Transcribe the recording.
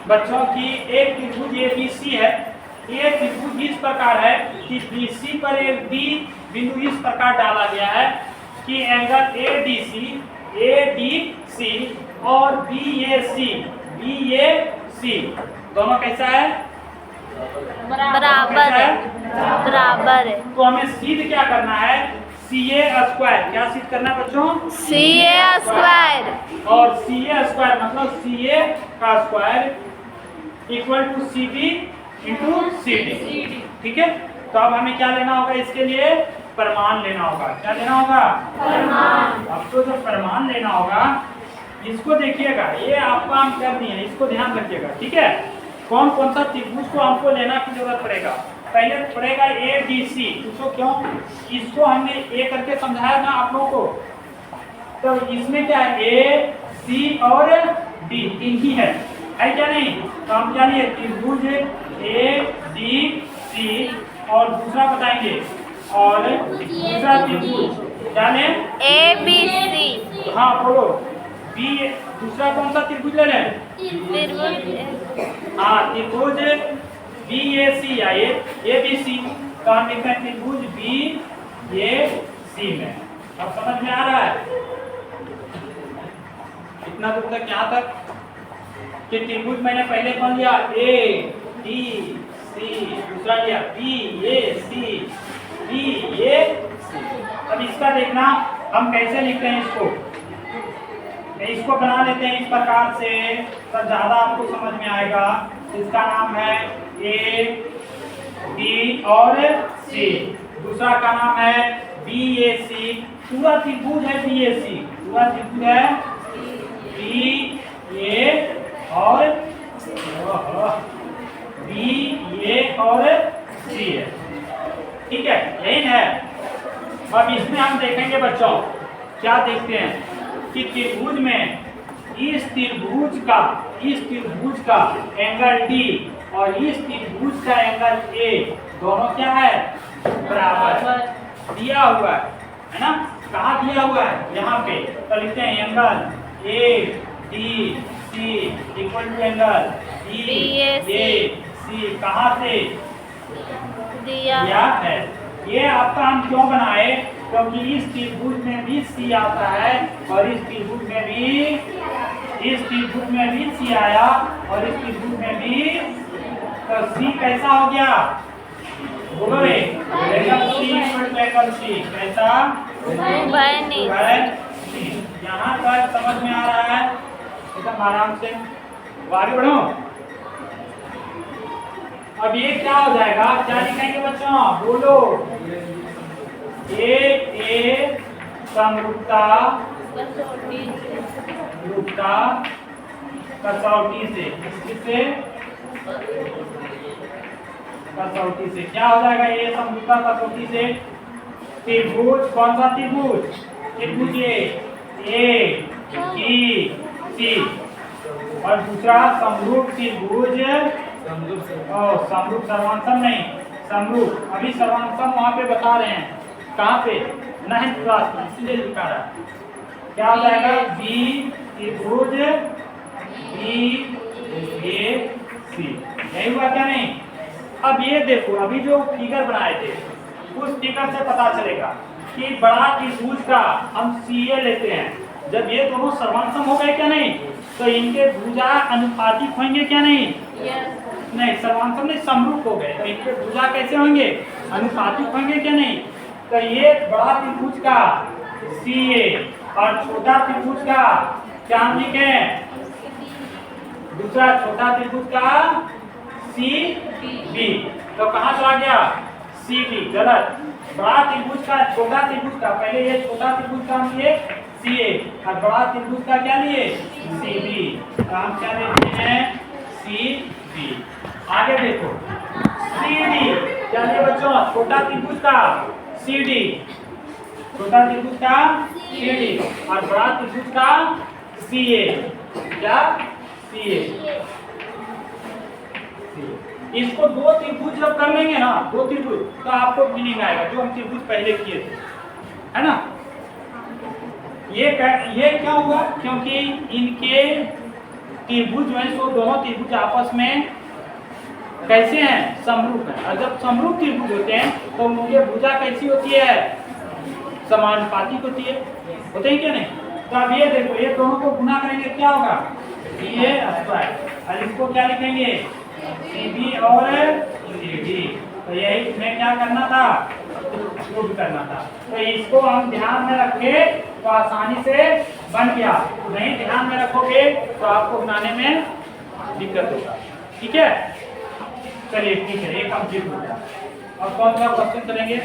बच्चों की एक त्रिभुज एबीसी है। ये त्रिभुज इस प्रकार है कि बीसी पर एक बी बिंदु इस प्रकार डाला गया है कि एंगल एडीसी और बीएसी दोनों कैसा है? बराबर है। बराबर है। तो हमें सिद्ध क्या करना है? CA square. क्या सिद्ध करना है बच्चों? CA square. और CA स्क्वायर मतलब CA का square equal to CB into CD। ठीक है, तो अब हमें क्या लेना होगा? इसके लिए प्रमाण लेना होगा। क्या लेना होगा? प्रमाण। अब तो जब प्रमाण लेना होगा, इसको देखिएगा, ये आपका हम कर दिए, इसको ध्यान रखिएगा। ठीक है, कौन कौन सा त्रिभुज को हमको लेना की जरूरत पड़ेगा? पहले पड़ेगा ADC। पूछो क्यों? इसको हमने A करके समझाया ना आप लोगों को, तो इसमें क्या है? A, C और D तीन ही है क्या नहीं? तो हम क्या लिए? त्रिभुज ADC और दूसरा बताएंगे, और दूसरा त्रिभुज क्या लें? ABC। हाँ बोलो। B, दूसरा कौन सा त्रिभुज ले लें? त्रिभुज। हाँ, त्रिभुज BAC या ABC। तो हम लिखते हैं त्रिभुज BAC में। अब समझ में आ रहा है इतना दूर तक? यहाँ तक कि त्रिभुज मैंने पहले कौन लिया? ADC, दूसरा लिया BAC। अब इसका देखना हम कैसे लिखते हैं इसको बना लेते हैं इस प्रकार से, तब ज्यादा आपको समझ में आएगा। इसका नाम है A, B और C। दूसरा का नाम है BAC। पूरा त्रिभुज है BAC, पूरा त्रिभुज है BA और C है। ठीक है, यही है। अब इसमें हम देखेंगे बच्चों, क्या देखते हैं कि त्रिभुज में इस त्रिभुज का एंगल D और इस त्रिभुज का एंगल A दोनों क्या है? बराबर दिया हुआ है ना? कहाँ दिया हुआ है? यहाँ पे। तो लिखते हैं angle ADC equal to angle BAC। कहाँ से दिया है? ये आपका हम क्यों बनाए? क्योंकि इस त्रिभुज में भी C आता है और इस त्रिभुज में भी C आया और इस त्रिभुज में भी, तो C कैसा हो गया? बोलो रे, एंगल C कैसा? यहाँ तक समझ में आ रहा है? एकदम आराम से आगे बढ़ो। अब ये क्या हो जाएगा? क्या लिखेंगे बच्चों? बोलो। A समरूपता कसौटी से। किससे? कसौटी से। क्या हो जाएगा? A समरूपता कसौटी से त्रिभुज, कौन सा त्रिभुज? त्रिभुज ADC और दूसरा समरूप त्रिभुज, समरूप सर्वांसम नहीं, समरूप। अभी सर्वांसम वहां पे बता रहे हैं, कहाँ पे? 9th क्लास में, इसलिए लिखा रहा है। क्या हो जाएगा? B त्रिभुज BAC। यही हुआ क्या नहीं? अब ये देखो, अभी जो फिगर बनाए थे उस फिगर से पता चलेगा कि बड़ा त्रिभुज का हम CA लेते हैं। जब ये दोनों सर्वांसम हो गए क्या नहीं, तो इनके भुजा अनुपातिक होंगे क्या नहीं? नहीं, सर्वांसम नहीं, समरूप हो गए। तो इनके भुजा कैसे होंगे? अनुपातिक होंगे क्या नहीं? तो ये बड़ा त्रिभुज का CA और छोटा त्रिभुज का क्या हम लिखे? दूसरा छोटा त्रिभुज का CB। तो कहाँ चला गया? CB गलत। बड़ा त्रिभुज का छोटा त्रिभुज का, पहले ये छोटा त्रिभुज का हम लिए CA और बड़ा त्रिभुज का क्या लिए? CB। तो हम क्या लेते हैं? CB। आगे देखो, CD क्या लिए बच्चों? छोटा त्रिभुज का CD, छोटा त्रिभुज का CD और बड़ा त्रिभुज का CA। क्या? CA। इसको दो त्रिभुज जब कर लेंगे ना, दो त्रिभुज, तो आपको मीनिंग आएगा जो हम त्रिभुज पहले किए थे, है ना? ये क्या हुआ? क्योंकि इनके त्रिभुज जो है सो दोनों त्रिभुज आपस में कैसे हैं, समरूप हैं। और जब समरूप त्रिभुज होते हैं तो उनकी भुजा कैसी होती है, समानुपातिक होती है, होते हैं क्या नहीं। तो अब ये देखो, ये दोनों को गुना करेंगे क्या होगा, ये स्क्वायर, और इसको क्या लिखेंगे, सीबी और सीडी। तो यही तुम्हें क्या करना था, प्रूव करना था। तो इसको हम ध्यान में रखे तो आसानी से बन गया, नहीं ध्यान में रखोगे तो आपको बनाने में दिक्कत होगा। ठीक है, चलिए ठीक है, ये कंप्लीट हो गया। अब कौन सा क्वेश्चन करेंगे।